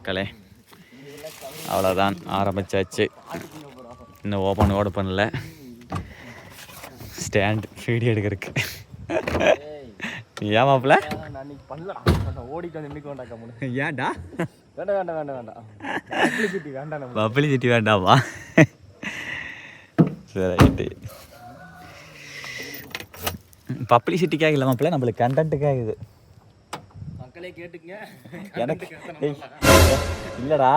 மக்களே, அவ்வளோதான், ஆரம்பிச்சாச்சு. இன்னும் ஓப்பன் பண்ணல. ஸ்டாண்ட் வீடியோ எடுக்கிறதுக்கு. ஏன் மாப்பிள்ள ஓடிட்டு வந்து இன்னைக்கு வேண்டாம். ஏன்டா? வேண்டாம். பப்ளிசிட்டி வேண்டாமா? சரி, பப்ளிசிட்டிக்காக இல்லை மாப்பிள்ள, நம்மளுக்கு கண்டென்ட்டுக்காக இது. மக்களே கேட்டுங்க. எனக்கு இல்லைடா,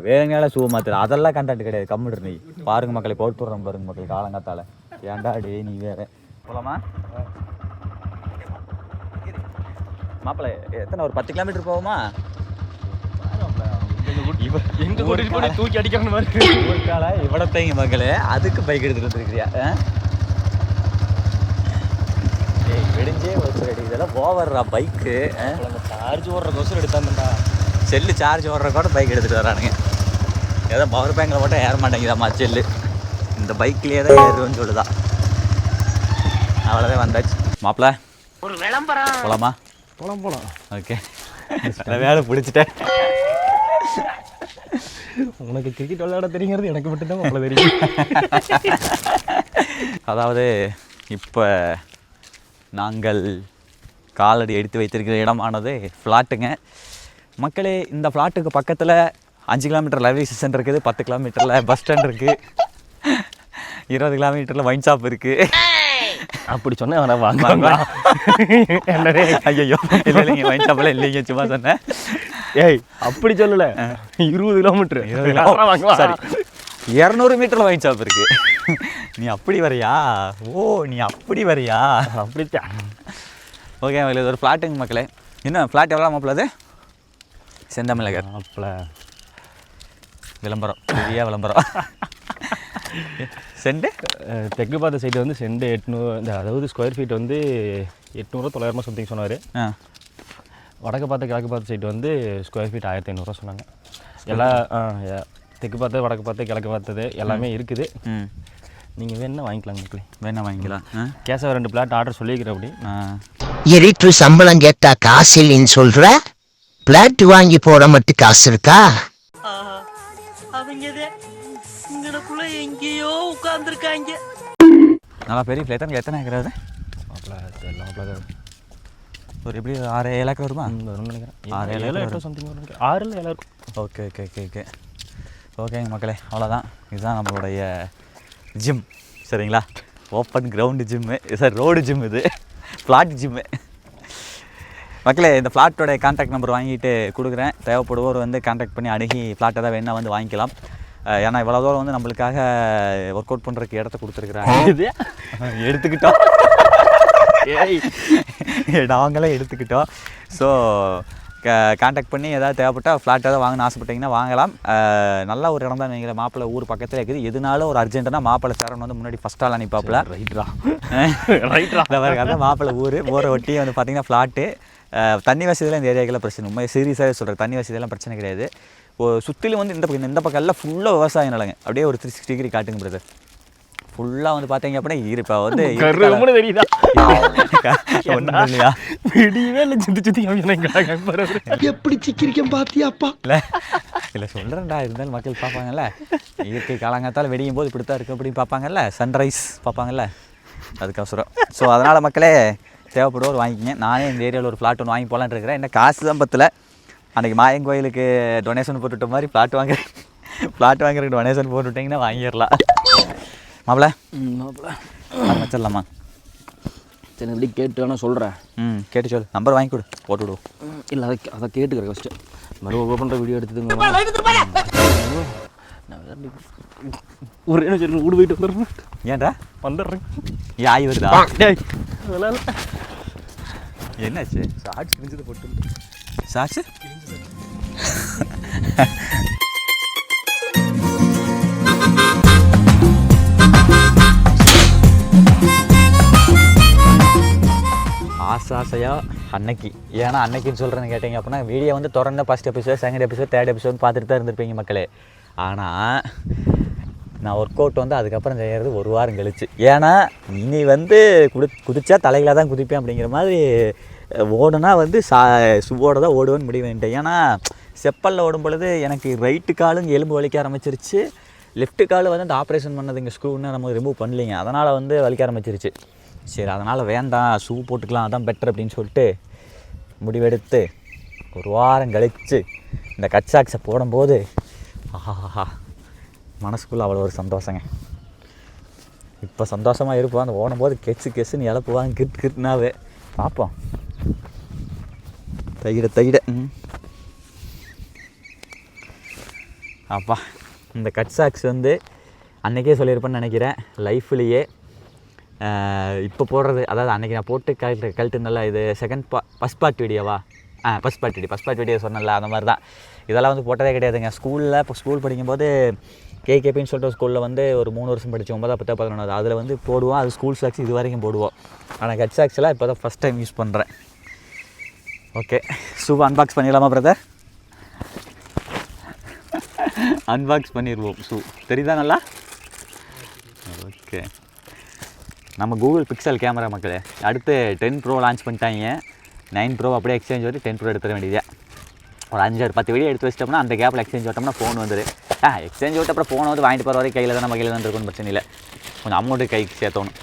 வேணுங்கனால ஷூ மாத்திர அதெல்லாம் கண்டென்ட் கிடையாது. கம்முடு நீ பாருங்க மக்களே, போட்டு விட்றோம் பாருங்க மக்கள் காலங்காத்தால. ஏன்டா டே நீ வேற போலாமா மாப்பிள்ள? எத்தனை ஒரு 10 கிலோமீட்டர் போவோமா? தூக்கி அடிக்கணும் இவ்வளோத்தைங்க மக்களே, அதுக்கு பைக் எடுத்துட்டு வந்துருக்கிறியா? வெடிஞ்சே வச்சு இதெல்லாம் ஓவர்றா பைக்கு. சார்ஜ் ஓடுற கோசம் எடுத்தாங்கடா. செல்லு சார்ஜ் ஓடுற கூட பைக் எடுத்துகிட்டு வரானுங்க. ஏதோ பவர் பேங்கில் போட்டால் ஏற மாட்டேங்குதாம்மா செல்லு. இந்த பைக்லேயே தான் ஏறுன்னு சொல்லுதான். அவ்வளோதான் வந்தாச்சு மாப்பிள்ள. ஒரு விளம்பரம் போலாமா? போலாம். ஓகே, வேலை பிடிச்சிட்டேன். உனக்கு கிரிக்கெட் விளையாட தெரியுங்கிறது எனக்கு மட்டும்தான் அவ்வளோ தெரியும். அதாவது இப்போ நாங்கள் காலடி எடுத்து வைத்திருக்கிற இடமானது ஃப்ளாட்டுங்க மக்களே. இந்த ஃப்ளாட்டுக்கு பக்கத்தில் 5 கிலோமீட்டர் ரயில்வே ஸ்டேஷன் இருக்குது, 10 கிலோமீட்டரில் பஸ் ஸ்டாண்ட் இருக்குது, 20 கிலோமீட்டரில் ஒயின் ஷாப் இருக்குது. அப்படி சொன்னேன் வேணா வாங்க. ஐயோ இல்லைங்க, ஒயின் ஷாப்பில் இல்லைங்க, சும்மா சொன்னேன். ஏய் அப்படி சொல்லலை, 20 கிலோமீட்டர். சரி, 200 மீட்டரில் ஒயின் ஷாப் இருக்குது. நீ அப்படி வரையா? ஓ நீ அப்படி வரையா? அப்படித்தான். ஓகே, இது ஒரு ஃப்ளாட்டுங்க மக்களே. இன்னும் ஃப்ளாட் எவ்வளோ மாப்பிள்ள? அது செந்தமிழகர் மாப்பிள்ள விளம்பரம், பெரிய விளம்பரம். செண்டு தெற்கு பார்த்த சைடு வந்து செண்டு 800, அதாவது ஸ்கொயர் ஃபீட் வந்து 800 900 சம்திங் சொன்னார். வடக்கு பார்த்த கிழக்கு பார்த்த சைடு வந்து ஸ்கொயர் ஃபீட் 1500 சொன்னாங்க. எல்லாம் தெற்கு பார்த்து வடக்கு பார்த்து கிழக்கு பார்த்தது எல்லாமே இருக்குது. நீங்கள் வேணா வாங்கிக்கலாம் மக்களே, வேணா வாங்கிக்கலாம். கேசவ 2 பிளாட் ஆர்டர் சொல்லிக்கிறேன். அப்படி எரிட்டு சம்பளம் கேட்டா காசு இல்லைன்னு சொல்ற, பிளாட் வாங்கி போட மட்டும் காசு இருக்கா? அவங்க இங்கனக்குள்ள எங்கேயோ உட்கார்ந்துருக்காங்க. நல்லா பெரிய ஃப்ளாட். எத்தனை ஏக்கர் அது? ஒரு எப்படி 6-7 ஏக்கர் வருமா? நினைக்கிறேன் 6-7 ஏக்கர் சம்திங் வரும். 6 இல்லை 7 இருக்கும். ஓகே ஓகேங்க மக்களே, அவ்வளோதான். இதுதான் நம்மளுடைய ஜிம், சரிங்களா? ஓப்பன் கிரவுண்டு ஜிம்மு, சார் ரோடு ஜிம், இது ஃப்ளாட் ஜிம்மு மக்களே. இந்த ஃப்ளாட்டோடைய கான்டாக்ட் நம்பர் வாங்கிட்டு கொடுக்குறேன். தேவைப்படுவோர் வந்து கான்டாக்ட் பண்ணி அணுகி ஃப்ளாட்டை தான் வேணால் வந்து வாங்கிக்கலாம். ஏன்னா இவ்வளோ தூரம் வந்து நம்மளுக்காக ஒர்க் அவுட் பண்ணுறதுக்கு இடத்த கொடுத்துருக்குறாங்க. எடுத்துக்கிட்டோம், நாங்களே எடுத்துக்கிட்டோம். ஸோ கான்டாக்ட் பண்ணி எதாவது தேவைப்பட்டால் ஃப்ளாட் ஏதாவது வாங்கணும்னு ஆசைப்பட்டீங்கன்னா வாங்கலாம். நல்ல ஒரு இடம் தான். நீங்கள் மாப்பிள்ளை ஊர் பக்கத்தில் இருக்குது. எதுனாலும் ஒரு அர்ஜென்ட்டுனா மாப்பிள்ளை சேரன் வந்து முன்னாடி ஃபஸ்ட்டால் அனுப்பிப்பாப்பில். ரைட்ரா அதான் மாப்பிள்ளை ஊரை ஒட்டி வந்து பார்த்தீங்கன்னா ஃப்ளாட்டு. தண்ணி வசதியெல்லாம் இந்த ஏரியாக்கெல்லாம் பிரச்சனை. உண்மை சீரியஸாகவே சொல்கிறேன், தண்ணி வசதியெல்லாம் பிரச்சனை கிடையாது. சுற்றிலும் வந்து இந்த பக்கம் எல்லாம் ஃபுல்லாக விவசாயம் நிலங்க. அப்படியே ஒரு 360 டிகிரி காட்டுங்க பிரதர். ஃபுல்லாக வந்து பார்த்தீங்க அப்படின்னா இப்போ வந்து தெரியுதா ஒன்றும் இல்லையா? விடியவே இல்லை, சுற்றி எப்படி சிக்கிரிக்கம் பாத்தியாப்பா? இல்லை சொல்கிறேன்டா, இருந்தாலும் மக்கள் பார்ப்பாங்கல்ல, இயற்கை காலங்காத்தால் வெடியும் போது இப்படி தான் இருக்குது அப்படின்னு பார்ப்பாங்கல்ல, சன்ரைஸ் பார்ப்பாங்கல்ல, அதுக்கவசரம். ஸோ அதனால் மக்களே தேவைப்படுவோர் வாங்கிக்கிங்க. நானே இந்த ஏரியாவில் ஒரு ஃப்ளாட் ஒன்று வாங்கி போகலான்னு இருக்கிறேன். என்ன காசு தான் பத்தில். அன்றைக்கி மாயன் கோயிலுக்கு டொனேஷன் போட்டுவிட்ட மாதிரி ஃப்ளாட் வாங்குறதுக்கு டொனேஷன் போட்டுவிட்டிங்கன்னா வாங்கிடலாம். மாப்பிள்ள வச்சிடலாமா? சரி, எப்படி கேட்டு வேணா சொல்கிறேன். கேட்டு சொல், நம்பர் வாங்கி கொடு, போட்டு விடுவோம். இல்லை அதை கேட்டுக்கிறேன் ஃபஸ்ட்டு. மறு ஓப்பன்ற வீடியோ எடுத்துதுங்க. ஒரு என்ன சரி வீடு போயிட்டு வந்துடுறேன். ஏன்டா வந்துடுறேன். யாய் வருதா? அதெல்லாம் என்னாச்சு? ஷார்ட்ஸ் கிழிஞ்சது போட்டு ஷார்ட்ஸு ஆசையாக அன்னைக்கு, ஏன்னா அன்னைக்குன்னு சொல்கிறேன்னு கேட்டிங்க அப்படின்னா வீடியோ வந்து தொடர்ந்து first episode, second episode, third episode பார்த்துட்டு தான் இருந்திருப்பீங்க மக்களே. ஆனால் நான் ஒர்க் அவுட் வந்து அதுக்கப்புறம் செய்கிறது 1 வாரம் கழிச்சு. ஏன்னா இனி வந்து குதிச்சா தலையில் தான் குதிப்பேன் அப்படிங்கிற மாதிரி ஓடுனா வந்து ஷூவோட தான் ஓடுவேன்னு முடிவு பண்ணிட்டேன். ஏன்னா செப்பலில் ஓடும் பொழுது எனக்கு ரைட்டு காலும் எலும்பு வலிக்க ஆரம்பிச்சிருச்சு, லெஃப்ட்டு கால் வந்து அந்த ஆப்ரேஷன் பண்ணது இங்கே ஸ்க்ரூன்னு நம்ம ரிமூவ் பண்ணலிங்க, அதனால் வந்து வலிக்க ஆரம்பிச்சிருச்சு. சரி அதனால் வேண்டாம் ஷூ போட்டுக்கலாம் அதான் பெட்டர் அப்படின்னு சொல்லிட்டு முடிவெடுத்து ஒரு வாரம் கழித்து இந்த கட் சாக்ஸை போடும்போது ஆஹா மனசுக்குள்ளே அவ்வளோ ஒரு சந்தோஷங்க. இப்போ சந்தோஷமாக இருப்போம், அந்த ஓடும்போது கெச்சுன்னு இழப்புவாங்க கிட்டுனாவே பார்ப்போம். தையிட அப்பா இந்த கட் சாக்ஸ் வந்து அன்றைக்கே சொல்லியிருப்பேன்னு நினைக்கிறேன். லைஃப்லேயே இப்போ போடுறது, அதாவது அன்றைக்கி நான் போட்டு கழட்டுனல, இது ஃபஸ்ட் பார்ட் வீடியோவா? ஃபஸ்ட் பார்ட் வீடியோ சொன்னல, அந்த மாதிரி தான். இதெல்லாம் வந்து போட்டதே கிடையாதுங்க. ஸ்கூலில் இப்போ ஸ்கூல் படிக்கும்போது கேகேபின்னு சொல்லிட்டு ஸ்கூலில் வந்து ஒரு 3 வருஷம் படித்தோம், 9, 10, 11. அதில் வந்து போடுவோம், அது ஸ்கூல் சாக்ஸ் இது வரைக்கும் போடுவோம். ஆனால் கட் சாக்ஸ்லாம் இப்போ தான் ஃபஸ்ட் டைம் யூஸ் பண்ணுறேன். ஓகே ஷூ அன்பாக்ஸ் பண்ணிடலாமா பிரதர்? அன்பாக்ஸ் பண்ணிடுவோம். ஷூ தெரியுதா நல்லா? ஓகே நம்ம கூகுள் பிக்சல் கேமரா மக்களே, அடுத்து 10 Pro லான்ச் பண்ணிட்டாங்க. 9 Pro அப்படியே எக்ஸ்சேஞ்ச் வச்சு 10 Pro எடுத்துட வேண்டியது. ஒரு 5-10 வீடியோ எடுத்து வச்சிட்டோம்னா அந்த கேப்பில் எக்ஸ்சேஞ்ச் விட்டோம்னா ஃபோன் வந்துடு. எக்ஸ்சேஞ்ச் விட்டு அப்புறம் ஃபோன் வந்து வாங்கிட்டு போகிற வரைக்கும் கையில் தான் நம்ம கையில் தான் இருக்குன்னு பிரச்சனை இல்லை, கொஞ்சம் அமௌண்ட்டு கைக்கு சேர்த்தோணும்.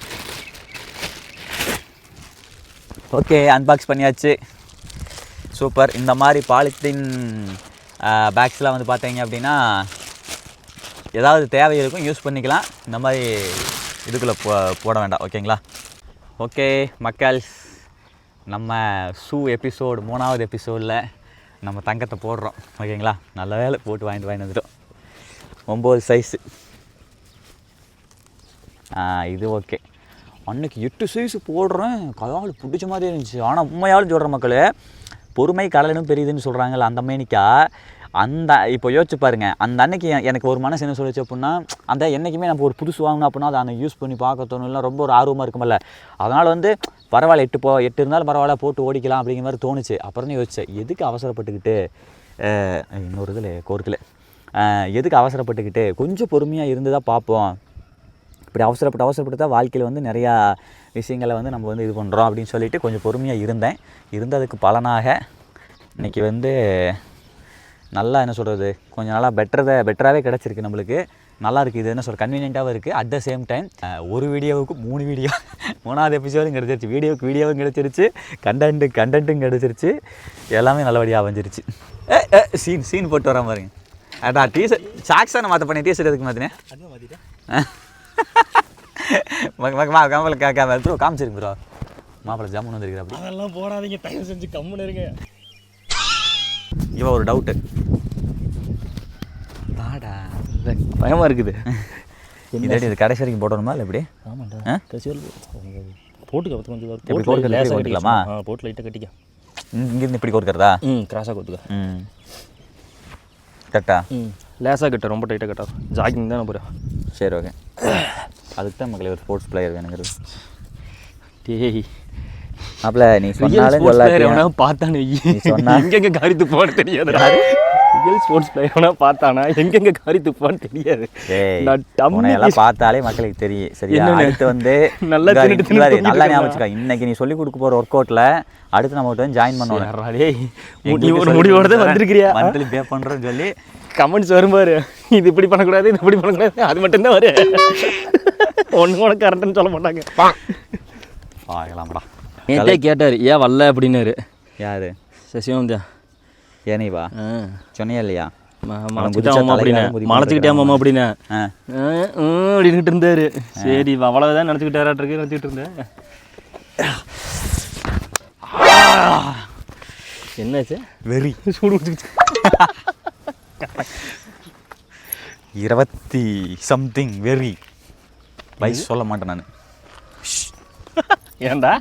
ஓகே அன்பாக்ஸ் பண்ணியாச்சு, சூப்பர். இந்த மாதிரி பாலித்தீன் பேக்ஸ்லாம் வந்து பார்த்தீங்க அப்படின்னா ஏதாவது தேவை இருக்கும் யூஸ் பண்ணிக்கலாம், இந்த மாதிரி இதுக்குள்ளே போட வேண்டாம். ஓகேங்களா? ஓகே மக்கள், நம்ம ஷூ எபிசோடு 3வது எபிசோடில் நம்ம தங்கத்தை போடுறோம். ஓகேங்களா? நல்ல வேலை போட்டு வாங்கிட்டு வந்துட்டோம். 9 சைஸு இது ஓகே. அன்றைக்கி 8 சைஸு போடுறேன், கால் பிடிச்ச மாதிரி இருந்துச்சு. ஆனால் உண்மையாலும் சொல்கிற மக்களே, பொறுமை கடலினும் பெரியதுன்னு சொல்கிறாங்கல்ல, அந்த மேனிக்கா அந்த இப்போ யோசிச்சு பாருங்கள். அந்த அன்னைக்கு எனக்கு ஒரு மனசு என்ன சொல்லிச்சு அப்படின்னா, அந்த என்றைக்குமே நம்ம ஒரு புதுசு வாங்கினோம் அப்படின்னா அதை அன்றைக்கி யூஸ் பண்ணி பார்க்க தோணும், இல்லை ரொம்ப ஒரு ஆர்வமாக இருக்குமில்ல. அதனால் வந்து பரவாயில்ல 8 இருந்தாலும் பரவாயில்ல போட்டு ஓடிக்கலாம் அப்படிங்கிற மாதிரி தோணுச்சு. அப்புறம் தான் யோசித்தேன், எதுக்கு அவசரப்பட்டுக்கிட்டு இன்னொரு இதில் கோர்க்கில் எதுக்கு அவசரப்பட்டுக்கிட்டு கொஞ்சம் பொறுமையாக இருந்து தான் பார்ப்போம். இப்படி அவசரப்பட்டு தான் வாழ்க்கையில் வந்து நிறையா விஷயங்களை வந்து நம்ம வந்து இது பண்ணுறோம் அப்படின்னு சொல்லிட்டு கொஞ்சம் பொறுமையாக இருந்ததுக்கு பலனாக இன்றைக்கி வந்து நல்லா என்ன சொல்கிறது, கொஞ்சம் நல்லா பெட்டராகவே கிடச்சிருக்கு நம்மளுக்கு. நல்லா இருக்குது, இது என்ன சொல்கிற கன்வீனியண்ட்டாகவும் இருக்குது. அட் த சேம் டைம் ஒரு வீடியோவுக்கு 3 வீடியோ, 3வது எபிசோடும் கிடச்சிருச்சு. வீடியோவும் கிடச்சிருச்சு, கண்டென்ட்டும் கிடச்சிருச்சு, எல்லாமே நல்லபடியாக அமைஞ்சிருச்சு. சீன் போட்டு வர பாருங்க. அதான் டீஷர்ட் சாக்ஸாக நான் மாற்ற பண்ணி டீஷர்ட் எதுக்கு மாற்றினேன்? ப்ரோ காமிச்சிருக்கு ப்ரோ, மாப்பிள்ளை ஜாமுன் வந்துருக்குற. அப்படி அதெல்லாம் போடாதீங்க, தயவு செஞ்சு கம்முன்னு இருங்க. இவன் ஒரு டவுட்டு தாடா, பயமாக இருக்குது. இதாடி இது கடைசி வரைக்கும் போடணுமா இல்லை எப்படி? ஆமாண்டா, கடைசி வரைக்கும் போட்டுக்க எப்படி போட்டுக்கலாமா? போட்டு லைட்டாக கட்டிக்க. இங்கேருந்து இப்படி கொடுக்குறதா? கிராஸாக கொடுத்துக்க. கரெக்டா? லேசாக கட்ட, ரொம்ப டைட்டாக கட்டா. ஜாகிங் தானே போகிறேன். சரி ஓகே, அதுக்கு தான் மக்களே ஒரு ஸ்போர்ட்ஸ் பிளேயர் வேணுங்கிறது. டேய் அப்பல நீ சொன்னாலும் பார்த்தானே எங்கெங்க காரி துப்பான்னு தெரியாது. ரியல் ஸ்போர்ட்ஸ் பிளேயர்னா பார்த்தானா எங்கெங்க காரி துப்பான்னு தெரியாது. எல்லாம் பார்த்தாலே மக்களுக்கு தெரியும். சரியா? அடுத்து வந்து நல்லா ஞாபகம், இன்னைக்கு நீ சொல்லி கொடுக்க போகிற ஒர்க் அவுட்டில் அடுத்து நம்ம வந்து ஜாயின் பண்ணுவோம். ஒரு முடிவோட தான் வந்திருக்கிறியா? மந்த்லி பே பண்ணுறோன்னு சொல்லி கமெண்ட்ஸ் வரும் பாரு, இது இப்படி பண்ணக்கூடாது, இது இப்படி பண்ணக்கூடாது, அது மட்டும்தான் வரும். ஒன்று கூட கரெக்டுன்னு சொல்ல மாட்டாங்க. ஆகலாம்டா. நேற்றே கேட்டார் ஏன் வரல அப்படின்னாரு. யாரு? சசிவந்தியா. ஏனைவா சொன்னியா இல்லையா? மலைச்சுக்கிட்டே மாமா அப்படின்னா அப்படின்னுட்டு இருந்தாரு. சரி அவ்வளவுதான் நினச்சிக்கிட்டு இருந்தேன். என்னாச்சு? வெறி சூடு குடிச்சுக்கிச்சு. 20 something வெறி. வயசு சொல்ல மாட்டேன் நான். ஏன்டா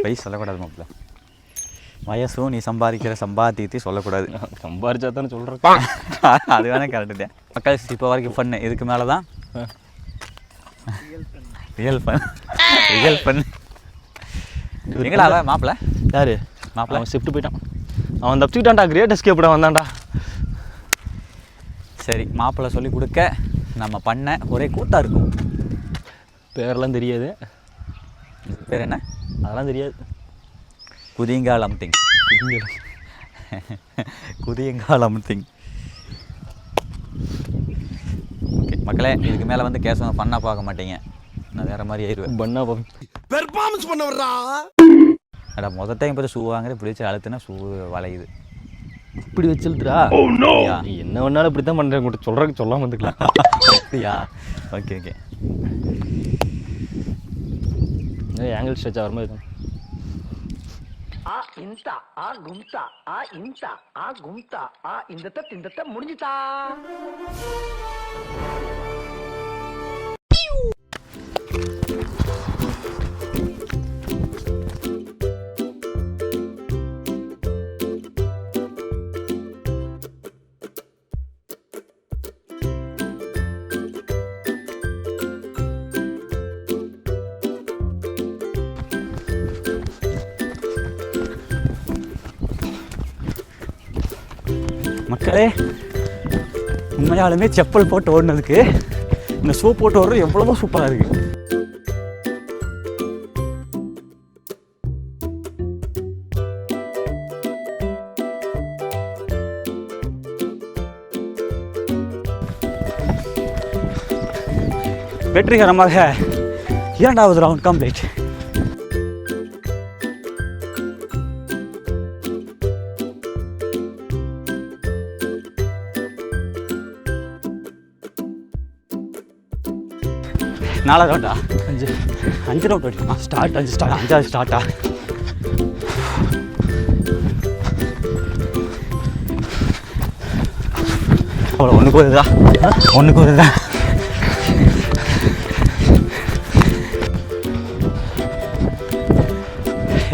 வயசு சொல்லக்கூடாது மாப்பிள்ள. வயசும் நீ சம்பாதிக்கிற சம்பாத்தியத்தை சொல்லக்கூடாது. சம்பாதிச்சா தானே சொல்கிறேன். அது வேணால் கரெக்டு தான். மக்கள் இப்போ வரைக்கும் ஃபன்னு, இதுக்கு மேலே தான் ரியல் ஃபன். எங்கடா அவன் மாப்பிள்ள? யாரு மாப்பிள்ள? அவன் ஷிஃப்ட் போயிட்டான். அவன் தப்பிச்சுக்கிட்டான்டா, கிரேட் எஸ்கேப்டா வந்தான்டா. சரி, மாப்பிள்ளை சொல்லி கொடுக்க நம்ம பண்ண ஒரே கூட்டாக இருக்கும். பேரெல்லாம் தெரியாது. பேர் என்ன? அதெல்லாம் தெரியாது. குதிங்காலம் திங். குதிங்காலம் திங். ஓகே மக்களே, இதுக்கு மேலே வந்து கேஸ் வந்து பண்ணால் பார்க்க மாட்டீங்க, நான் வேறு மாதிரி ஆயிடுவேன். பண்ணா போவேன். பெர்ஃபார்மன்ஸ் பண்ண வர்றா. அடா மொதல் டைம் பார்த்து ஷூ வாங்குற பிடிச்சி அழுத்துனா ஷூ வளையுது. இப்படி வச்சுருத்துறா நீ என்ன வேணாலும் இப்படி தான் பண்ணுறேன், உங்கள்கிட்ட சொல்கிறதுக்கு சொல்லாமல் வந்துக்கலாம். அப்படியா? Okay okay. ஆங்கிள் ஸ்ட்ரெச் ஆகிற மாதிரி ஆ இந்தா ஆ கும்தா ஆ இந்தா ஆ கும்தா ஆ இந்த முடிஞ்சுதா. மக்களே, உண்மையாலுமே செப்பல் போட்டு ஓடினதுக்கு இந்த ஷூ போட்டு ஓடுறது எவ்வளவோ சூப்பராக இருக்குது. வெற்றிகரமாக 2வது ரவுண்ட் கம்ப்ளீட். நாலு ரவுண்டா? 5 ரவுண்ட் ஓடிமா? ஸ்டார்ட் 5 ஸ்டார்ட் 5வது ஸ்டார்ட்டா? அவ்வளோ ஒன்றுக்கு வருதா? ஒன்றுக்கு வருதா?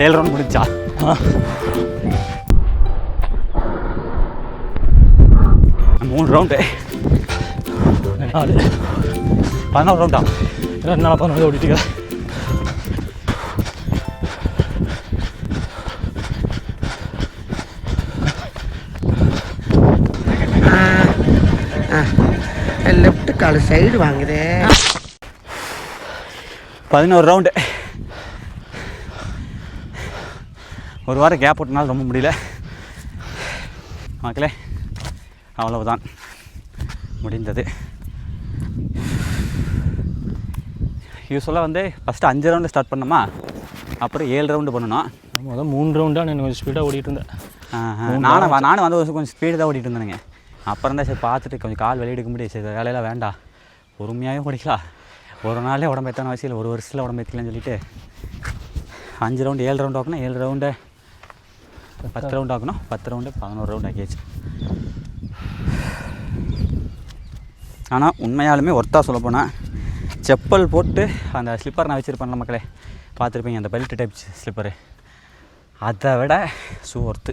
ஏழு ரவுண்ட் முடிஞ்சா? 3 ரவுண்டு 4 11 ரவுண்டா? 2 4 ஓடிட்டு. லெஃப்ட் கால் சைடு வாங்குதே. 11 ரவுண்டு. ஒரு வாரம் கேப் விட்டனால ரொம்ப முடியல மக்களே. அவ்வளவுதான், முடிந்தது. யூஸ்வலாக வந்து ஃபஸ்ட்டு 5 ரவுண்டு ஸ்டார்ட் பண்ணோமா, அப்புறம் 7 ரவுண்டு பண்ணணும். முதல் 3 ரவுண்டாக நான் கொஞ்சம் ஸ்பீடாக ஓடிட்டு இருந்தேன். நானும் வந்து கொஞ்சம் ஸ்பீடு தான் ஓடிட்டு இருந்தேனுங்க. அப்புறம் தான் சரி பார்த்துட்டு கொஞ்சம் கால் வெளியெடுக்க முடியாது, சரி வேலையெல்லாம் வேண்டாம், பொறுமையாகவே ஓடிக்கலாம், ஒரு நாளே உடம்பு எத்தனை வயசில் ஒரு வருஷத்தில் உடம்பு எத்திக்கலாம்னு சொல்லிட்டு 5 ரவுண்டு 7 ரவுண்டு ஆக்கணும், 7 ரவுண்டு 10 ரவுண்டு ஆக்கணும், 10 ரவுண்டு 11 ரவுண்டு ஆக்கியாச்சு. ஆனால் உண்மையாலுமே ஒர்த்தாக சொல்ல போனால் செப்பல் போட்டு அந்த ஸ்லிப்பர் நான் வச்சுருப்பேன்ல மக்களே, பார்த்துருப்பீங்க அந்த பெல்ட் டைப் ஸ்லிப்பரு, அதை விட ஷூ ஒர்த்து.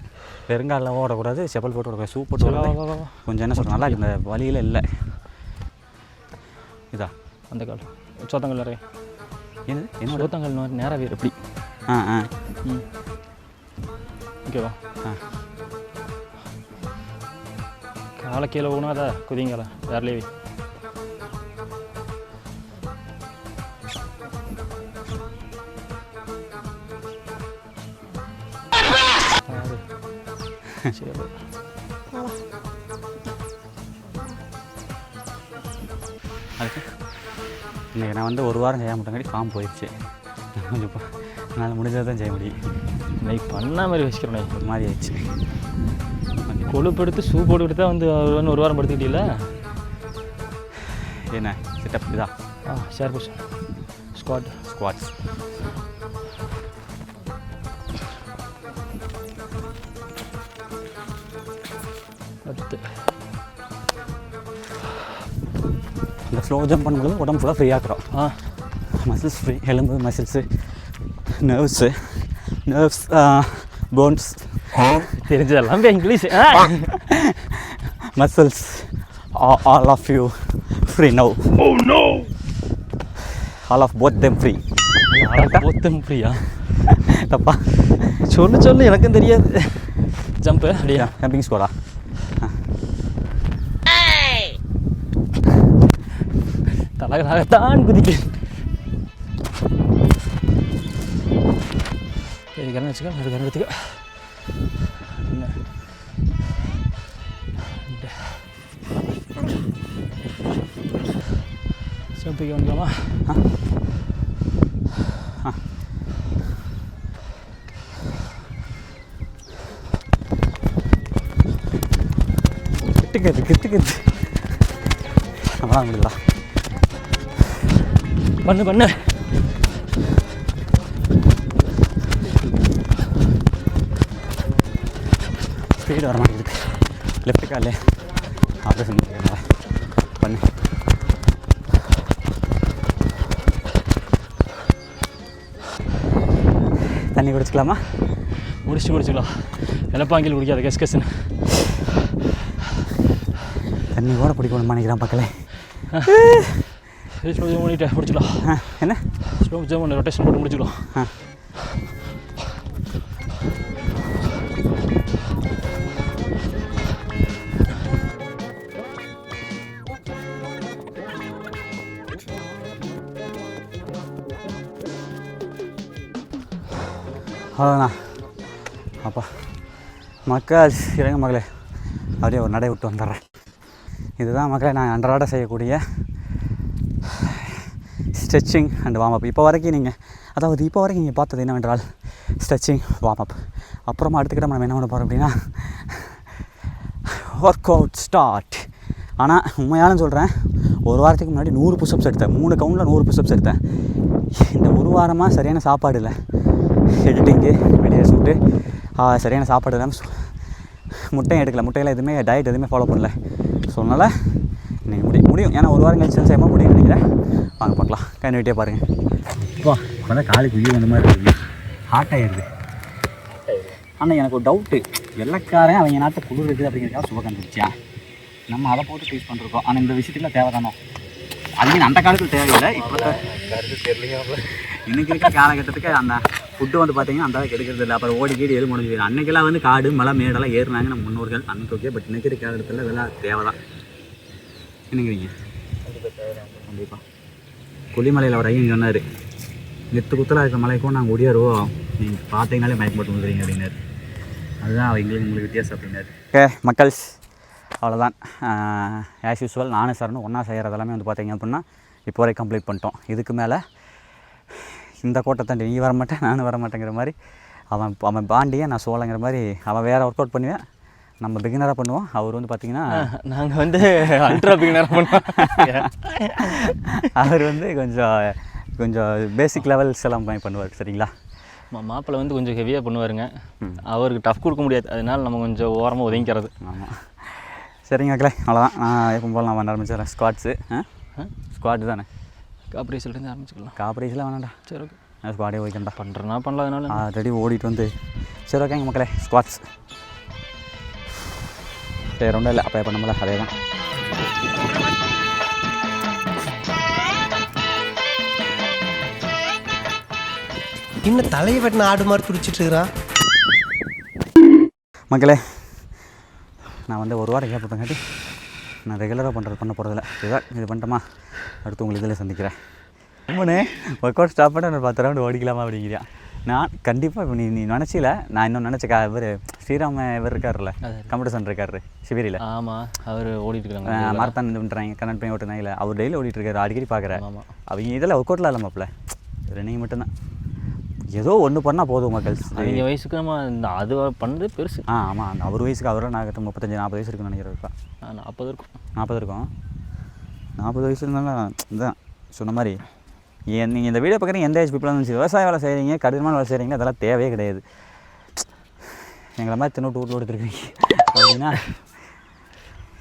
வெறுங்காலில் ஓடக்கூடாது, செப்பல் போட்டு ஓடக்கூடாது, ஷூ போட்டு ஓட கொஞ்சம் என்ன சொல்கிறேன், நல்லா இந்த வழியில் இல்லை. இதா அந்த கால் சோத்தங்கல் நிறைய என்னது என்ன சோத்தங்கல் நேராக எப்படி? ஓகேவா? காலை கீழே ஊனாதா குதிங்கால வேறலேவி. சரி அதுக்கு இன்றைக்கி நான் வந்து ஒரு வாரம் செய்ய மாட்டேங்காடி ஃபார்ம் போயிடுச்சு. கொஞ்சம் என்னால் முடிஞ்சதை தான் செய்ய முடியும். இன்னைக்கு பண்ண மாதிரி வச்சுக்கிறேன், ஒரு மாதிரி ஆயிடுச்சு. கொழுப்படுத்து ஷூ போட்டுக்கிட்டு தான் வந்து ஒரு வாரம் படுத்துக்கிட்டீங்கள. என்ன செட்டப் இதா? Chair push squats. அடுத்து இந்த ஸ்லோ ஜம்ப் பண்ணும்போது உடம்பு ஃபுல்லாக ஃப்ரீ ஆக்குறோம். மசில்ஸ் ஃப்ரீ, எலும்பு மசில்ஸு, நர்வ்ஸ் போன்ஸ், தெரிஞ்சதெல்லாம் English. muscles all of you free now. Oh no, all of both them free. போத்தம் ஃப்ரீயா? தப்பா சொல்லு எனக்கும் தெரியாது. ஜம்ப்பு அப்படியா? ஜம்பிங் ஸ்குவாடா? தலகத்தான் குதிப்பேன். சரி கண்ணு வச்சுக்க கண்ணு எடுத்துக்க தூக்கி வந்துக்கலாமா? கிட்டுக்கிறது அவ்வளோ முடியலாம். பண்ணு ஸ்பீடு வர மாட்டேங்குது. லெஃப்ட் காலே ஆப்ரேஷன் பண்ணு. தண்ணி குடிச்சிக்கலாமா? குடிச்சிக்கலாம். வெள்ளப்பாங்கில் குடிக்காத கெஸ்கஸ்ன்னு தண்ணி கூட பிடிக்கணும்னு நினைக்கிறேன் மக்களே. ஸ்லோ ஜம் பண்ணிட்டு முடிச்சிக்கலாம். என்ன ஸ்லோ ஜம் பண்ணி ரொட்டேஷன் போட்டு முடிச்சிக்கலாம். அவ்வளோண்ணா. அப்பா மக்கள் இறங்க மகளே, அப்படியே ஒரு நடை விட்டு வந்துடுறேன். இதுதான் மக்களை நான் அன்றாட செய்யக்கூடிய ஸ்ட்ரெச்சிங் அண்ட் வார்ம் அப். இப்போ வரைக்கும் நீங்கள் பார்த்தது என்னவென்றால் ஸ்ட்ரெச்சிங் வார்ம் அப். அப்புறமா அடுத்துக்கிட்ட நம்ம என்ன பண்ண போகிறோம் அப்படின்னா ஒர்க் அவுட் ஸ்டார்ட். ஆனால் உண்மையாலும் சொல்கிறேன், ஒரு வாரத்துக்கு முன்னாடி 100 புஷ்அப்ஸ் எடுத்தேன். 3 கவுண்டில் 100 புஷ்அப்ஸ் எடுத்தேன். இந்த ஒரு வாரமாக சரியான சாப்பாடு இல்லை. எடிட்டிங்கு வெளியே ஷூட்டு, சரியான சாப்பாடு இல்லாமல் முட்டையும் எடுக்கல. முட்டையில் எதுவுமே டயட் எதுவுமே ஃபாலோ பண்ணல. ஸோ அதனால் இன்றைக்கி முடியும். ஏன்னா ஒரு வாரம் கழிச்சு செய்யாமல் முடியும்னு நினைக்கிறேன். வாங்க பார்க்கலாம். கண்ணு வெட்டியே பாருங்கள். இப்போ தான் காலுக்கு உயிர் வந்த மாதிரி இருக்குது. ஹாட் ஆகிடுது. ஆனால் எனக்கு ஒரு டவுட்டு, வெள்ளைக்காரன் அவங்க நாட்டை குளிர் இருக்குது அப்படிங்கிறதுக்காக சுவை கண்டுபிடிச்சா நம்ம அதை போட்டு யூஸ் பண்ணுறோம். ஆனால் இந்த விஷயத்தில் தேவை தானோ? அதுக்கு அந்த காலத்தில் தேவையில்லை. இப்போ கருத்து தெரியல. இன்றைக்கி இருக்கிற காலகட்டத்துக்கு அந்த ஃபுட்டு வந்து பார்த்திங்கன்னா அந்த அளவுக்கு எடுக்கிறது இல்லை. அப்புறம் ஓடி கீடி எது முடிஞ்சு அன்றைக்கெல்லாம் வந்து காடு மலை மேடெல்லாம் ஏறினாங்க நம்ம முன்னோர்கள். அன்றைக்கு ஓகே. பட் இன்றைக்கி இருக்கிற காலகட்டத்தில் இதெல்லாம் தேவை தான். என்னங்கிறீங்க? கண்டிப்பாக. கொல்லிமலையில் ஒரு ஐயன் சொன்னார், நெத்து குத்தலாக இருக்கிற மலைக்கும் நாங்கள் ஒடியாருவோம், நீங்கள் பார்த்தீங்கனாலே மயக்கம் போட்டு வந்துடுறீங்க அப்படின்னாரு. அதுதான் உங்களுக்கு வித்தியாசம் அப்படின்னாரு. ஓகே மக்கள்ஸ், அவ்வளோதான். ஆஸ் யூஸ்வல் நானும் சார்னு ஒன்றா செய்கிறது எல்லாமே வந்து பார்த்திங்க அப்படின்னா இப்போ வரைக்கும் கம்ப்ளீட் பண்ணிட்டோம். இதுக்கு மேலே இந்த கோட்டை தாண்டி நீ வர மாட்டேன் நானும் வர மாட்டேங்கிற மாதிரி அவன் பாண்டியை நான் சோழங்கிற மாதிரி அவன் வேறு ஒர்க் அவுட் பண்ணுவேன். நம்ம பிகினராக பண்ணுவோம். அவர் வந்து பார்த்திங்கன்னா நாங்கள் வந்து அல்ட்ரா பிகினராக பண்ணுவோம். அவர் வந்து கொஞ்சம் பேசிக் லெவல்ஸ் எல்லாம் பண்ணுவார். சரிங்களா? மாப்பிள்ளை வந்து கொஞ்சம் ஹெவியாக பண்ணுவாருங்க. அவருக்கு டஃப் கொடுக்க முடியாது. அதனால் நம்ம கொஞ்சம் ஓரமாக ஒதுங்கிக்கிறது. ஆமாம். சரிங்க மக்களே, அவ்வளோதான். நான் எப்போ போல் நான் பண்ண ஆரம்பிச்சிடறேன். ஸ்குவாட்டு தானே? காப்பரேஸ்லேருந்து ஆரம்பிச்சிக்கலாம். காப்பரேஸில் வேணாண்டா. சரி ஓகே. நான் ஸ்குவாடே ஓய்க்கண்டா பண்ணுறேன்னா பண்ணலாம். அதனால ரெடி ஓடிட்டு வந்து சரி ஓகேங்க மக்களே. ஸ்குவாட்ஸ் சரி ஒன்றும் இல்லை. அப்போ எப்போ நம்மள அதே தான். இன்னும் தலையை வெட்டின ஆடு மாதிரி துடிச்சிட்டு இருக்கிறான். மக்களே, நான் வந்து ஒரு வாரம் கேப் போட்டங்காட்டி நான் ரெகுலராக பண்ண போகிறதில்ல. இதுதான் இது பண்ணிட்டோமா, அடுத்து உங்களுக்கு இதில் சந்திக்கிறேன். ரொம்பனே ஒர்க் அவுட் ஸ்டாப் பண்ணி ஒரு 10 ரவுண்டு ஓடிக்கலாமா அப்படிங்கிறியா? நான் கண்டிப்பாக இப்போ நீ நினச்சில நான் இன்னும் நினச்சக்கா. இவர் ஸ்ரீராம இவர் இருக்கார்ல, கம்ப்யூட்டர் சென்டர் இருக்காரு சிவேரியில். ஆமாம், அவர் ஓடிட்டு இருக்காங்க. மாரத்தான் இது பண்ணுறாங்க, கனெக்ட் பண்ணி ஓட்டுனாங்க. அவர் டெய்லி ஓடிட்டுருக்காரு, அடிக்கடி பார்க்குறேன். அவங்க இதில் ஒர்க் அவுட்டில் இல்லாமப்பில் நீங்கள் மட்டும்தான் ஏதோ ஒன்று பண்ணால் போதும் மக்கள். அவங்க வயசுக்கு நம்ம இந்த அது பண்ணுறது பெருசு. ஆமாம், அந்த அவர் வயசுக்கு அவரை நான் 35-40 வயசு இருக்குன்னு நினைக்கிறேன்ப்பா. 40 இருக்கும். 40 இருக்கும். 40 வயசு இருந்தாலும் இதுதான் சொன்ன மாதிரி. நீங்கள் இந்த வீடியோ பார்க்குறீங்க எந்த ஏஜ் பீப்புளாக இருந்துச்சு, விவசாய வேலை செய்கிறீங்க, கடினமான வேலை செய்கிறீங்க, அதெல்லாம் தேவையே கிடையாது. எங்களை மாதிரி தின்னோட்டு வீட்டில் எடுத்துருக்கீங்க அப்படின்னா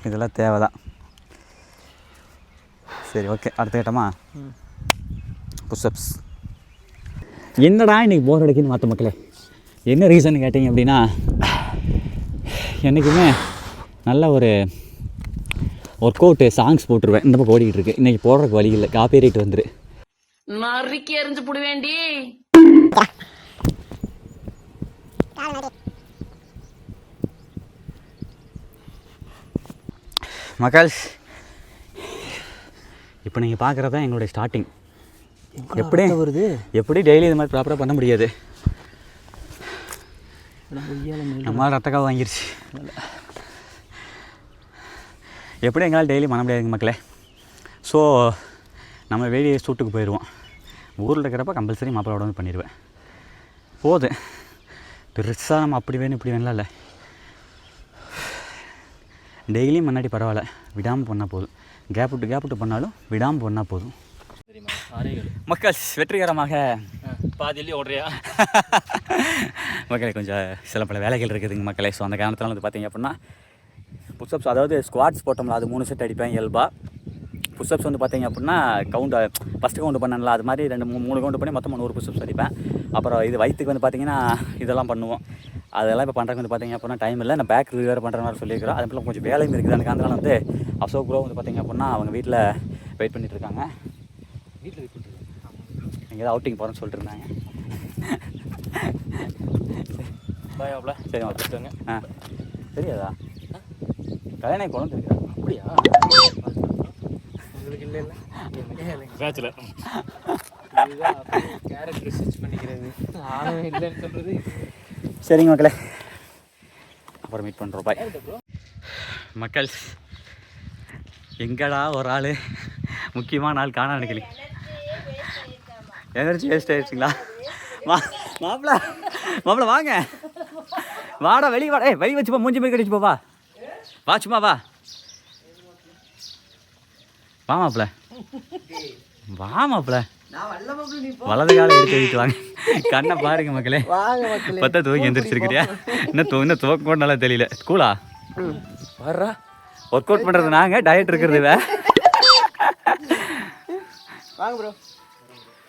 இதெல்லாம் தேவை தான். சரி ஓகே, அடுத்த கேட்டோமா? புஷ்அப்ஸ். என்னடா இன்றைக்கி போர் அடிக்குன்னு மாற்ற மக்களே. என்ன ரீசன் கேட்டிங்க அப்படின்னா, என்றைக்குமே நல்ல ஒரு ஒர்க் அவுட்டு சாங்ஸ் போட்டுருவேன். இந்த பக்கம் ஓடிக்கிட்டு இருக்கு. இன்றைக்கி போடுறதுக்கு வழி இல்லை, காப்பிரைட் வந்துரு. நறுக்கி எறிஞ்சு புடி வேண்டி மக்கள். இப்போ நீங்கள் பார்க்குறது தான் எங்களுடைய ஸ்டார்டிங். எப்படி டெய்லி இது மாதிரி ப்ராப்பராக பண்ண முடியாது. நம்ம ரத்தக்காக வாங்கிருச்சு. எப்படி எங்களால் டெய்லி பண்ண முடியாதுங்க மக்களே. ஸோ நம்ம வெளியே ஷூட்டுக்கு போயிடுவோம். ஊரில் இருக்கிறப்ப கம்பல்சரி மாப்பிளோட வந்து பண்ணிடுவேன். போகுது பெருசாக நம்ம அப்படி வேணும் இப்படி வேணும்லாம் இல்லை. டெய்லியும் முன்னாடி பரவாயில்ல, விடாமல் பண்ணால் போதும். கேப் விட்டு பண்ணாலும் விடாமல் பண்ணால் போதும். மக்கள் வெற்றிகரமாக பாதியிலே ஓடுறியா மக்களே கொஞ்சம் சில பல வேலைகள் இருக்குதுங்க மக்களே. ஸோ அந்த காரணத்தில் வந்து பார்த்தீங்க அப்படின்னா புஷ்அப்ஸ், அதாவது ஸ்குவாட்ஸ் போட்டோம்ல அது 3 செட் அடிப்பேன் இயல்பா. புஷ்அப்ஸ் வந்து பார்த்தீங்க அப்படின்னா ஃபஸ்ட்டு கவுண்ட் பண்ணல, அது மாதிரி 2-3 கவுண்ட் பண்ணி மொத்தம் 100 புஷ்அப்ஸ் அடிப்பேன். அப்புறம் இது வயிற்றுக்கு வந்து பார்த்தீங்கன்னா இதெல்லாம் பண்ணுவோம். அதெல்லாம் இப்போ பண்ணுறதுக்கு வந்து பார்த்தீங்க அப்படின்னா டைம் இல்லை. நான் பேக் வேறு பண்ணுற மாதிரி சொல்லியிருக்கிறோம். அது மட்டும் கொஞ்சம் வேலையும் இருக்குது. எனக்கு அதனால வந்து அசோக் ப்ரோ வந்து பார்த்தீங்க அப்படின்னா அவங்க வீட்டில் வெயிட் பண்ணிட்டு இருக்காங்க. வீட்டில் வெயிட் பண்ணிட்டு எங்கேயாவது அவுட்டிங் போகிறேன்னு சொல்லிட்டு இருந்தாங்க. சரி வச்சுட்டாங்க. ஆ தெரியாதா? கல்யாணம் குழந்தை இருக்கா? அப்படியா? உங்களுக்கு இல்லை இல்லை பேச்சுலர் கேரக்டர் ரிசர்ச் பண்ணிக்கிறது ஆனவே இல்லைன்னு சொல்கிறது. சரிங்க மக்களே, அப்புறம் மீட் பண்ணுறோம். பாய் மக்கள். எங்கடா ஒரு ஆள் முக்கியமான ஆள் காண நினைக்கல. எனர்ஜி வேஸ்ட் ஆயிடுச்சுங்களா? மாப்பிள்ள வாங்க, வாடா வெளியே வாடா. வெளியே வச்சுப்பா, மூஞ்சி போய் கடிச்சு போவா. வா சும்மா வா மாப்பிள்ள, மாப்பிள்ள வலது காலை எடுத்து வைத்து வாங்க. கண்ணை பாருங்க மக்களே. பத்தா துவங்கி எந்திரிச்சிருக்கிறியா? இன்னும் துவக்க கூட நல்லா தெரியல. ஸ்கூலா வர்றா ஒர்க் அவுட் பண்ணுறது நாங்கள், டயட் இருக்கிறது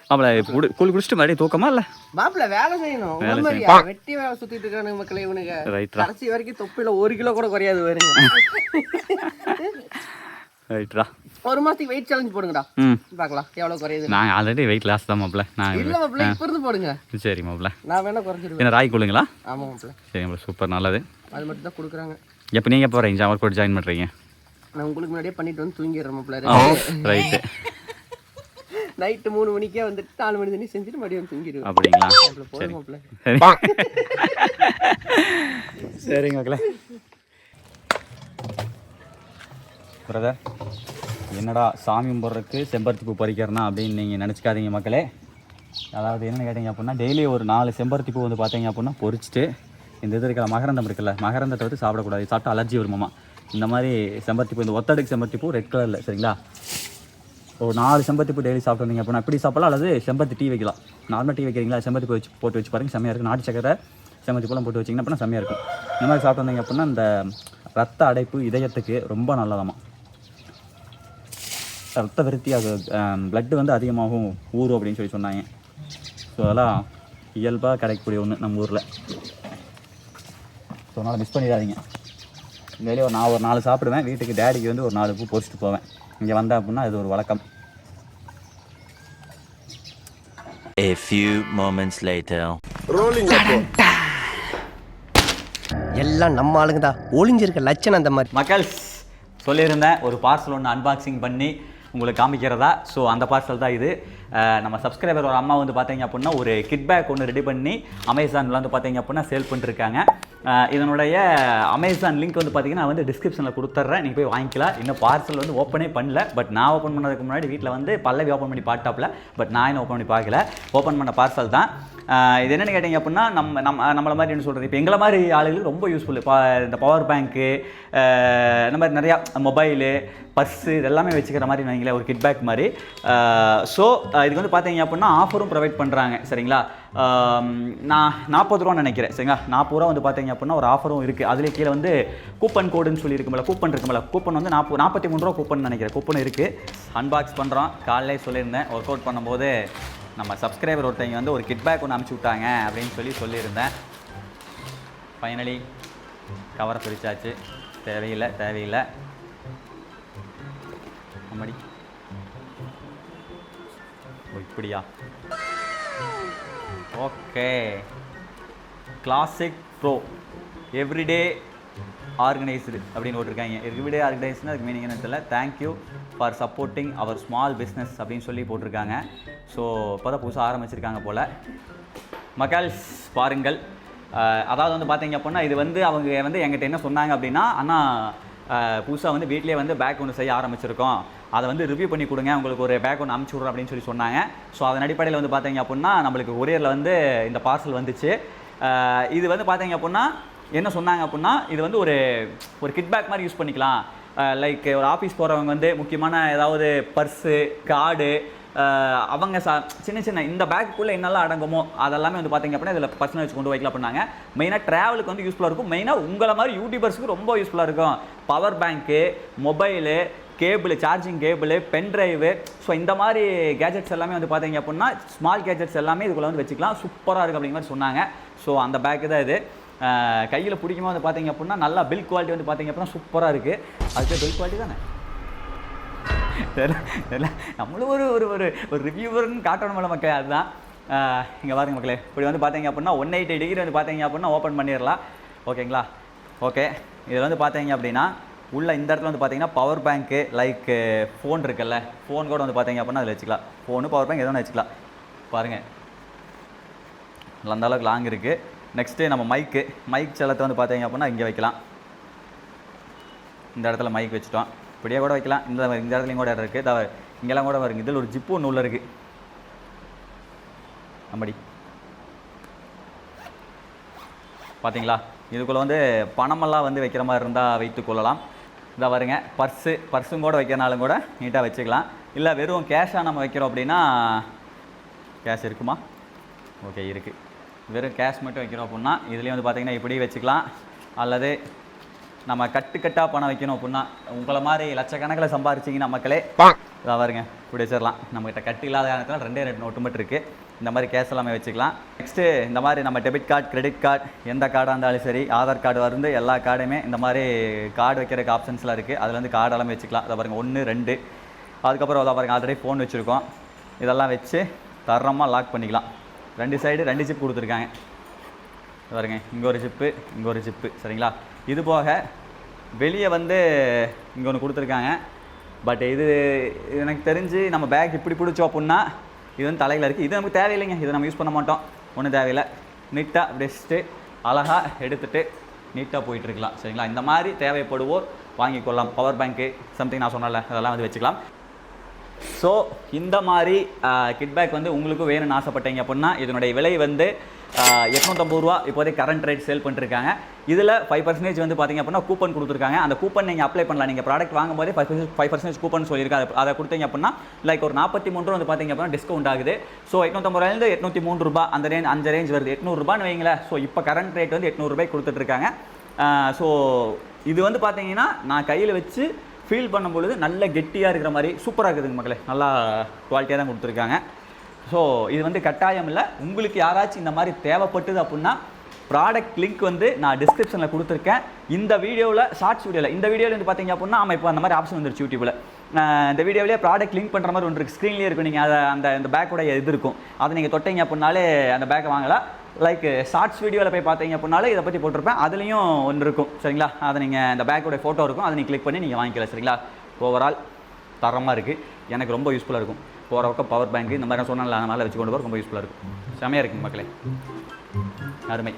மாப்பிள்ள. கூழ் குடிச்சிட்டு மறுபடியும் தூக்கமா இல்லை மாப்பிள்ள? வேலை செய்யணும். வெட்டி வேலை சுத்திட்டு இருக்கானுங்க மக்களே இவனுங்க. கடைசி வரைக்கும் தொப்பில 1 கிலோ கூட குறையாது வருங்க. ரைட்ரா, 1 மாசத்துக்கு வெயிட் சேலஞ்ச் போடுங்கடா, பார்க்கலாம் எவ்வளவு குறையுது. நான் ஆல்ரெடி வெயிட் லாஸ் தான் மாப்பிள்ள. நான் இல்ல மாப்பிள்ள இப்ப இருந்து போடுங்க. சரி மாப்பிள்ள, நான் வேணா குறைச்சிடுவேன். என்ன ராய் கூழுங்களா? ஆமா மாப்பிள்ள. சரி மாப்பிள்ள, சூப்பர், நல்லது. அது மட்டும் தான் கொடுக்குறாங்க. எப்போ நீங்கள் எப்போ வரீங்க ஒர்க் அவுட் ஜாயின் பண்ணுறீங்க? நான் உங்களுக்கு முன்னாடியே பண்ணிட்டு வந்து தூங்கிடுறேன் மாப்பிள்ள. ரைட்டு. நைட்டு 3 மணிக்கே வந்துட்டு 4 மணி தண்ணி செஞ்சுட்டு மறுபடியும் தூங்கிடுவேன். அப்படிங்களா? போதும் மாப்பிள்ள. சரிங்க மக்களே. பிரதர், என்னடா சாமி கும்பிட்றதுக்கு செம்பருத்தி பூ பறிக்கிறனா அப்படின்னு நீங்கள் நினச்சிக்காதீங்க மக்களே. அதாவது என்னென்னு கேட்டிங்க அப்படின்னா டெய்லி ஒரு 4 செம்பருத்தி பூ வந்து பார்த்தீங்க அப்படின்னா பொறிச்சிட்டு இந்த இது இருக்கிற மகரந்தம் இருக்குல்ல, மகரந்தத்தை வந்து சாப்பிடக்கூடாது. சாப்பிட்டா அலர்ஜி வருமாமா. இந்த மாதிரி செம்பருத்தி பூ, இந்த ஒத்தடுக்கு செம்பருத்தி பூ ரெட் கலரில், சரிங்களா? ஒரு 4 செம்பருத்தி பூ டெய்லி சாப்பிட்டு வந்தீங்க அப்படின்னா இப்படி சாப்பிடலாம், அல்லது செம்பருத்தி டீ வைக்கலாம். நார்மல் டீ வைக்கிறீங்களா, செம்பருத்தி பூ போட்டு வச்சு பாருங்கள், செம்மையாக இருக்கும். நாட்டு சக்கரை செம்பருத்தி பூலாம் போட்டு வச்சிங்கன்னா அப்படின்னா செம்மையாக இருக்கும். இந்த மாதிரி சாப்பிட்டு வந்தீங்க அப்படின்னா இந்த ரத்த அடைப்பு இதயத்துக்கு ரொம்ப நல்லதாம்மா. ரத்த விருத்தியாக பிளட்டு வந்து அதிகமாகவும் ஊறும் அப்படின்னு சொல்லி சொன்னாங்க. ஸோ அதெல்லாம் இயல்பாக கிடைக்கக்கூடிய ஒன்று நம்ம ஊரில். ஸோ அதனால் மிஸ் பண்ணிடாதீங்க. டெய்லி நான் ஒரு 4 சாப்பிடுவேன். வீட்டுக்கு டேடிக்கு வந்து ஒரு 4 பூ பொறிச்சிட்டு போவேன். இங்கே வந்தேன் அப்படின்னா இது ஒரு வழக்கம். A few moments later. எல்லாம் நம்ம ஆளுங்க தான். ஒளிஞ்சிருக்க லட்சணம் அந்த மாதிரி. மக்கள் சொல்லியிருந்தேன் ஒரு பார்சல் ஒன்று அன்பாக்சிங் பண்ணி உங்களுக்கு காமிக்கிறதா. ஸோ அந்த பார்சல் தான் இது. நம்ம சப்ஸ்கிரைபர் ஒரு அம்மா வந்து பார்த்தீங்க அப்படின்னா ஒரு கிட் பேக் ஒன்று ரெடி பண்ணி அமேசானில் வந்து பார்த்தீங்க அப்படின்னா சேல் பண்ணிருக்காங்க. இதனுடைய அமேசான் லிங்க் வந்து பார்த்தீங்கன்னா நான் வந்து டிஸ்கிரிப்ஷனில் கொடுத்துட்றேன், நீங்கள் போய் வாங்கிக்கலாம். இன்னும் பார்சல் வந்து ஓப்பனே பண்ணல. பட் நான் ஓப்பன் பண்ணதுக்கு முன்னாடி வீட்டில் வந்து பல்லவி ஓப்பன் பண்ணி பார்த்தாப்புல. பட் நான் இன்னும் ஓப்பன் பண்ணி பார்க்கல. ஓப்பன் பண்ண பார்சல் தான் இது. என்னென்னு கேட்டிங்க அப்படின்னா நம்மளை மாதிரி என்ன சொல்கிறது, இப்போ எங்களை மாதிரி ஆளுகளுக்கு ரொம்ப யூஸ்ஃபுல். இந்த பவர் பேங்க்கு, இந்த மாதிரி நிறையா மொபைலு, பர்ஸு இதெல்லாமே வச்சுக்கிற மாதிரி வைங்களேன், ஒரு கிட் பேக் மாதிரி. ஸோ இதுக்கு வந்து பார்த்தீங்க அப்படின்னா ஆஃபரும் ப்ரொவைட் பண்ணுறாங்க, சரிங்களா? நான் 40 ரூபான்னு நினைக்கிறேன், சரிங்களா? 40 ரூபா வந்து பார்த்தீங்க அப்படின்னா ஒரு ஆஃபரும் இருக்குது. அதுலேயே கீழே வந்து கூப்பன் கோடுன்னு சொல்லி இருக்குமில்ல, கூப்பன் இருக்குமில்ல, கூப்பன் வந்து 43 ரூபா கூப்பன் நினைக்கிறேன், கூப்பன் இருக்குது. அன்பாக்ஸ் பண்ணுறோம். காலையிலே சொல்லியிருந்தேன் ஒர்க் அவுட் பண்ணும்போது நம்ம சப்ஸ்கிரைபர் ஒருத்தவங்க வந்து ஒரு கிட் பேக் ஒன்று அனுப்பிச்சி விட்டாங்க அப்படின்னு சொல்லியிருந்தேன். ஃபைனலி கவரை பிரிச்சாச்சு. தேவையில்லை அம்மாடி. ஓ இப்படியா? Okay. Classic bro everyday organised அப்படின்னு போட்டிருக்காங்க. எவ்ரிடே ஆர்கனைஸ்டுன்னு அதுக்கு மீனிங் என்ன தெரியல. Thank you for supporting our small business அப்படின்னு சொல்லி போட்டிருக்காங்க. ஸோ இப்போ தான் புதுசாக ஆரம்பிச்சிருக்காங்க போல். மக்கள் பாருங்கள், அதாவது வந்து பார்த்தீங்க அப்படின்னா இது வந்து அவங்க வந்து என்கிட்ட என்ன சொன்னாங்க அப்படின்னா, ஆனால் புதுசாக வந்து வீட்டிலே வந்து பேக் ஒன்று செய்ய ஆரம்பிச்சிருக்கோம், அதை வந்து ரிவ்யூ பண்ணி கொடுங்க, உங்களுக்கு ஒரு பேக் ஒன்று அனுப்பிச்சி விட்றோம் அப்படின்னு சொல்லி சொன்னாங்க. ஸோ அதன் அடிப்படையில் வந்து பார்த்தீங்க அப்படின்னா நம்மளுக்கு கொரியரில் வந்து இந்த பார்சல் வந்துச்சு. இது வந்து பார்த்தீங்க அப்படின்னா என்ன சொன்னாங்க அப்படின்னா, இது வந்து ஒரு கிட் பேக் மாதிரி யூஸ் பண்ணிக்கலாம். லைக் ஒரு ஆஃபீஸ் போகிறவங்க வந்து முக்கியமான ஏதாவது பர்ஸு, கார்டு, அவங்க சின்ன சின்ன இந்த பேக்குள்ளே என்னெல்லாம் அடங்குமோ அதெல்லாமே வந்து பார்த்தீங்க அப்படின்னா இதில் பர்சனல் வச்சு கொண்டு வைக்கலாம் பண்ணாங்க. மெயினாக ட்ராவலுக்கு வந்து யூஸ்ஃபுல்லாக இருக்கும். மெயினாக உங்களை மாதிரி யூடியூபர்ஸுக்கு ரொம்ப யூஸ்ஃபுல்லாக இருக்கும். Power bank, mobile, cable, charging cable, pen drive, so இந்த மாதிரி கேஜெட்ஸ் எல்லாமே வந்து பார்த்தீங்க அப்படின்னா ஸ்மால் கேஜெட்ஸ் எல்லாமே இதுக்குள்ளே வந்து வச்சுக்கலாம். சூப்பராக இருக்குது அப்படிங்கிற மாதிரி சொன்னாங்க. ஸோ அந்த பேக்கு தான் இது. கையில் பிடிக்கும்போது வந்து பார்த்தீங்க அப்படின்னா நல்லா பில் குவாலிட்டி வந்து பார்த்தீங்க அப்படின்னா சூப்பராக இருக்குது. அதுக்கு பில் குவாலிட்டி தானே தெரியல, நம்மளும் ஒரு ஒரு ஒரு ஒரு ரிவ்யூவர்னு காட்டணும் மேலே மக்களே. அதுதான் இங்கே பாருங்க மக்களே, இப்படி வந்து பார்த்தீங்க அப்படின்னா 180 டிகிரி வந்து பார்த்தீங்க அப்படின்னா ஓப்பன் பண்ணிடலாம். ஓகேங்களா? ஓகே, இதில் வந்து பார்த்தீங்க அப்படின்னா உள்ள இந்த இடத்துல வந்து பார்த்தீங்கன்னா பவர் பேங்க்கு, லைக் ஃபோன் இருக்குல்ல, ஃபோன் கூட வந்து பார்த்தீங்க அப்படின்னா அதில் வச்சுக்கலாம். ஃபோனு பவர் பேங்க் எதுவும் வச்சுக்கலாம். பாருங்கள், அந்த அளவுக்கு லாங் இருக்குது. நெக்ஸ்ட்டு நம்ம மைக் செல்லத்தை வந்து பார்த்தீங்க அப்படின்னா இங்கே வைக்கலாம். இந்த இடத்துல மைக் வச்சுட்டோம். இப்படியே கூட வைக்கலாம். இந்த இடத்துலையும் கூட இடம் இருக்குது. இங்கெல்லாம் கூட வருங்க. இதில் ஒரு ஜிப்பு ஒன்று உள்ள இருக்குது. நம்மடி பார்த்தீங்களா? இதுக்குள்ளே வந்து பணமெல்லாம் வந்து வைக்கிற மாதிரி இருந்தால் வைத்துக்கொள்ளலாம். இதை வருங்க, பர்ஸும் கூட வைக்கிறனாலும் கூட நீட்டாக வச்சுக்கலாம். இல்லை வெறும் கேஷாக நம்ம வைக்கிறோம் அப்படின்னா, கேஷ் இருக்குமா? ஓகே, இருக்குது. வெறும் கேஷ் மட்டும் வைக்கிறோம் அப்படின்னா இதுலேயும் வந்து பார்த்திங்கன்னா இப்படி வச்சுக்கலாம். அல்லது நம்ம கட்டாக பணம் வைக்கணும் அப்படின்னா, உங்களை மாதிரி லட்சக்கணக்கில் சம்பாரிச்சிங்கன்னா மக்களே இதாக வருங்க இப்படி வச்சிடலாம். நம்மகிட்ட கட்டு இல்லாத காரணத்தில் 2 நோட்டு மட்டும் இருக்குது. இந்த மாதிரி கேஷ் எல்லாமே வச்சுக்கலாம். நெக்ஸ்ட்டு இந்த மாதிரி நம்ம டெபிட் கார்டு, கிரெடிட் கார்டு, எந்த கார்டாக இருந்தாலும் சரி, ஆதார் கார்டு வந்து எல்லா கார்டுமே இந்த மாதிரி கார்டு வைக்கிறதுக்கு ஆப்ஷன்ஸ்லாம் இருக்குது. அதில் வந்து கார்டு எல்லாமே வச்சுக்கலாம். அதை பாருங்கள் 1, 2, அதுக்கப்புறம் அதை பாருங்கள் ஆல்ரெடி ஃபோன் வச்சுருக்கோம். இதெல்லாம் வச்சு தரமாக லாக் பண்ணிக்கலாம். 2 சைடு 2 ஜிப் கொடுத்துருக்காங்க. பாருங்க, இங்கே ஒரு ஜிப்பு, இங்கே ஒரு ஜிப்பு. சரிங்களா? இது போக வெளியே வந்து இங்கே ஒன்று கொடுத்துருக்காங்க. பட் இது எனக்கு தெரிஞ்சு நம்ம பேக் இப்படி பிடிச்சோம் அப்படின்னா இது வந்து தலையில் இருக்குது. இது நமக்கு தேவையில்லைங்க, இதை நம்ம யூஸ் பண்ண மாட்டோம். ஒன்றும் தேவையில்லை. நீட்டாக அப்படி வச்சுட்டு அழகாக எடுத்துகிட்டு நீட்டாக போயிட்டுருக்கலாம். சரிங்களா? இந்த மாதிரி தேவைப்படுவோர் வாங்கிக்கொள்ளலாம். பவர் பேங்க்கு சம்திங் நான் சொன்னல, அதெல்லாம் வந்து வச்சுக்கலாம். ஸோ இந்த மாதிரி கிட் பேக் வந்து உங்களுக்கு வேணும்னு ஆசைப்பட்டீங்க அப்படின்னா இதனுடைய விலை வந்து 850 ரூபா இப்போதைக்கு கரண்ட் ரேட் சேல் பண்ணிருக்காங்க. இதில் 5% வந்து பார்த்தீங்க அப்படின்னா கூப்பன் கொடுத்துருக்காங்க. அந்த கூப்பன் நீங்கள் அப்ளை பண்ணலாம். நீங்கள் ப்ராடக்ட் வாங்கும்போதே 5% கூப்பன் சொல்லியிருக்காங்க. அதை கொடுத்தீங்க அப்படின்னா லைக் ஒரு 43 ரூபா வந்து பார்த்தீங்க அப்படின்னா டிஸ்கவுண்ட் ஆகுது. ஸோ 850 ரூபாயிலேருந்து 803 ரூபா அந்த ரேஞ்ச் வருது. 800 ரூபான்னு வைங்களேன். ஸோ இப்போ கரண்ட் ரேட் வந்து 800 ரூபாய் கொடுத்துட்ருக்காங்க. ஸோ இது வந்து பார்த்தீங்கன்னா நான் கையில் வச்சு ஃபீல் பண்ணும் பொழுது நல்ல கெட்டியாக இருக்கிற மாதிரி சூப்பராக இருக்குதுங்க மக்களே. நல்லா குவாலிட்டியாக தான் கொடுத்துருக்காங்க. ஸோ இது வந்து கட்டாயம் இல்லை. உங்களுக்கு யாராச்சும் இந்த மாதிரி தேவைப்பட்டது அப்படின்னா ப்ராடக்ட் லிங்க் வந்து நான் டிஸ்கிரிப்ஷனில் கொடுத்துருக்கேன். இந்த வீடியோவில் ஷார்ட்ஸ் வீடியோவில் இந்த வீடியோவில் வந்து பார்த்தீங்க அப்படின்னா நம்ம இப்போ அந்த மாதிரி ஆப்ஷன் வந்துருச்சு யூடியூப்பில். இந்த வீடியோவிலே ப்ராடக்ட் லிங்க் பண்ணுற மாதிரி ஒன்று இருக்குது. ஸ்க்ரீன்லேயே இருக்கும். நீங்கள் அதை அந்த பேக்கோடைய இது இருக்கும். அதை நீங்கள் தொட்டீங்க அப்படின்னாலே அந்த பேக்கை வாங்கலாம். லைக் ஷார்ட்ஸ் வீடியோவில் போய் பார்த்தீங்க அப்படின்னாலே இதை பற்றி போட்டிருப்பேன். அதுலேயும் ஒன்று இருக்கும். சரிங்களா? அதை நீங்கள் இந்த பேக்கோடைய ஃபோட்டோ இருக்கும். அதை நீங்கள் கிளிக் பண்ணி நீங்கள் வாங்கிக்கலாம். சரிங்களா? ஓவரால் தரமாக இருக்குது. எனக்கு ரொம்ப யூஸ்ஃபுல்லாக இருக்கும். போகிற பக்கம் பவர் பேங்க் இந்த மாதிரி நான் சொன்னால அதனால் வச்சு கொண்டு போக ரொம்ப யூஸ்ஃபுல்லாக இருக்கும். செமையாக இருக்குங்க மக்களே. அருமை.